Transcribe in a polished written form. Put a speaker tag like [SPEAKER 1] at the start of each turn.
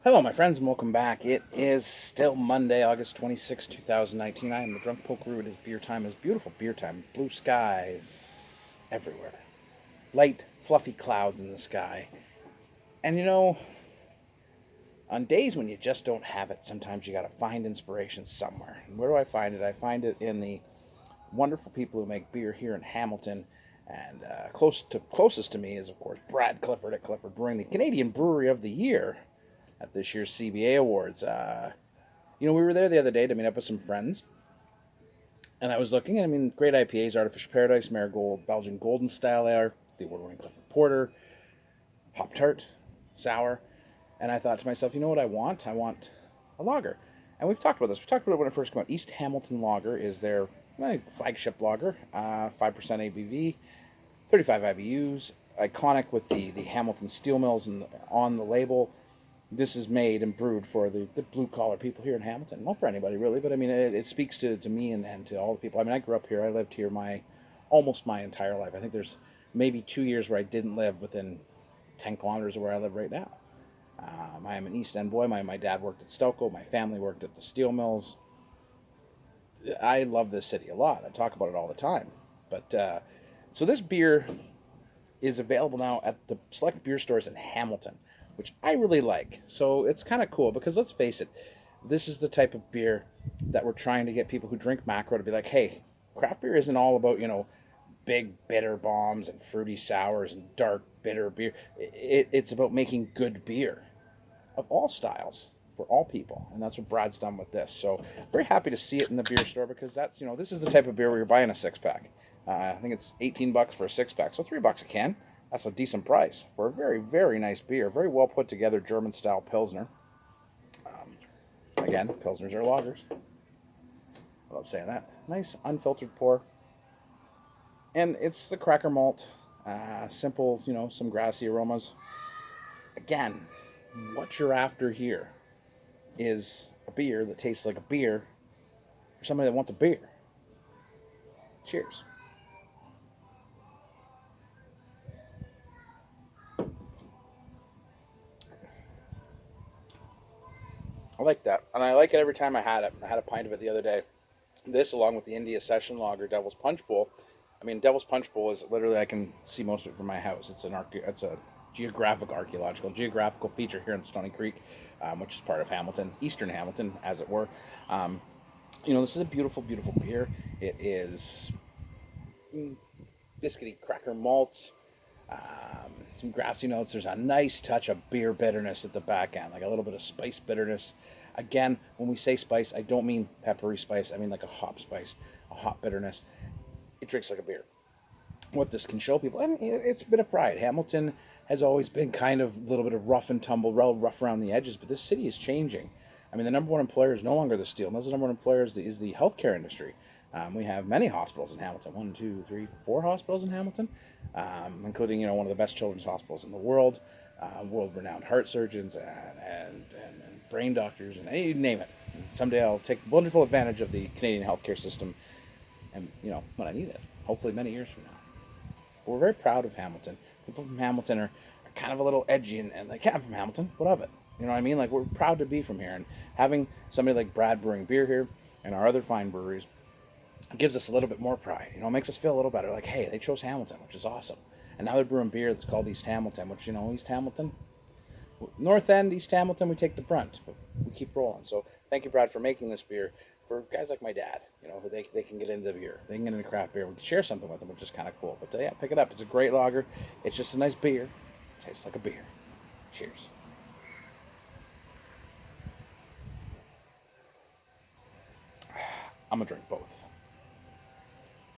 [SPEAKER 1] Hello, my friends, and welcome back. It is still Monday, August 26, 2019. I am the Drunk Pokeroo. It is beer time. It is beautiful beer time. Blue skies everywhere. Light, fluffy clouds in the sky. And on days when you just don't have it, sometimes you got to find inspiration somewhere. And where do I find it? I find it in the wonderful people who make beer here in Hamilton. And closest to me is, of course, Brad Clifford at Clifford Brewing, the Canadian Brewery of the Year at this year's CBA Awards. We were there the other day to meet up with some friends, and I was looking, and great IPAs: Artificial Paradise, Marigold, Belgian Golden Style Ale, the award-winning Clifford Porter, Hop Tart, Sour, and I thought to myself, you know what I want? I want a lager. And we've talked about this. We talked about it when it first came out. East Hamilton Lager is their flagship lager, 5% ABV, 35 IBUs, iconic with the Hamilton steel mills on the label. This is made and brewed for the blue collar people here in Hamilton. Not for anybody really, but it speaks to me and to all the people. I grew up here. I lived here almost my entire life. I think there's maybe 2 years where I didn't live within 10 kilometers of where I live right now. I am an East End boy. My dad worked at Stelco. My family worked at the steel mills. I love this city a lot. I talk about it all the time. But so this beer is available now at the select beer stores in Hamilton, which I really like. So it's kind of cool because let's face it, this is the type of beer that we're trying to get people who drink macro to be like, hey, craft beer isn't all about, big bitter bombs and fruity sours and dark bitter beer. It's about making good beer of all styles for all people. And that's what Brad's done with this. So very happy to see it in the beer store because that's, this is the type of beer where you're buying a six pack. I think it's $18 for a six pack, so $3 a can. That's a decent price for a very, very nice beer. Very well put together German style Pilsner. Again, Pilsners are lagers. I love saying that. Nice unfiltered pour. And it's the cracker malt. Simple, some grassy aromas. Again, what you're after here is a beer that tastes like a beer for somebody that wants a beer. Cheers. I like that, and I like it every time I had it. I had a pint of it the other day. This, along with the India Session Lager Devil's Punch Bowl. Devil's Punch Bowl is literally, I can see most of it from my house. It's a geographical feature here in Stony Creek, which is part of Hamilton, Eastern Hamilton, as it were. This is a beautiful, beautiful beer. It is biscuity cracker malts, some grassy notes. There's a nice touch of beer bitterness at the back end, like a little bit of spice bitterness. Again, when we say spice, I don't mean peppery spice. I mean like a hop spice, a hop bitterness. It drinks like a beer. What this can show people, and it's a bit of pride. Hamilton has always been kind of a little bit of rough and tumble, rough around the edges, but this city is changing. The number one employer is no longer the steel mills. The number one employer is the healthcare industry. We have many hospitals in Hamilton. 1, 2, 3, 4 hospitals in Hamilton, including one of the best children's hospitals in the world, world-renowned heart surgeons and brain doctors, and you name it. Someday I'll take wonderful advantage of the Canadian healthcare system, and when I need it, hopefully many years from now. But we're very proud of Hamilton. People from Hamilton are kind of a little edgy, and like, yeah, I'm from Hamilton. What of it? You know what I mean? Like, we're proud to be from here, and having somebody like Brad brewing beer here and our other fine breweries gives us a little bit more pride. It makes us feel a little better. Like, hey, they chose Hamilton, which is awesome. And now they're brewing beer that's called East Hamilton, which, East Hamilton, North End, East Hamilton, we take the brunt, but we keep rolling. So thank you, Brad, for making this beer for guys like my dad. Who they can get into the beer, they can get into craft beer. We can share something with them, which is kind of cool. But yeah, pick it up. It's a great lager. It's just a nice beer. It tastes like a beer. Cheers. I'm gonna drink both.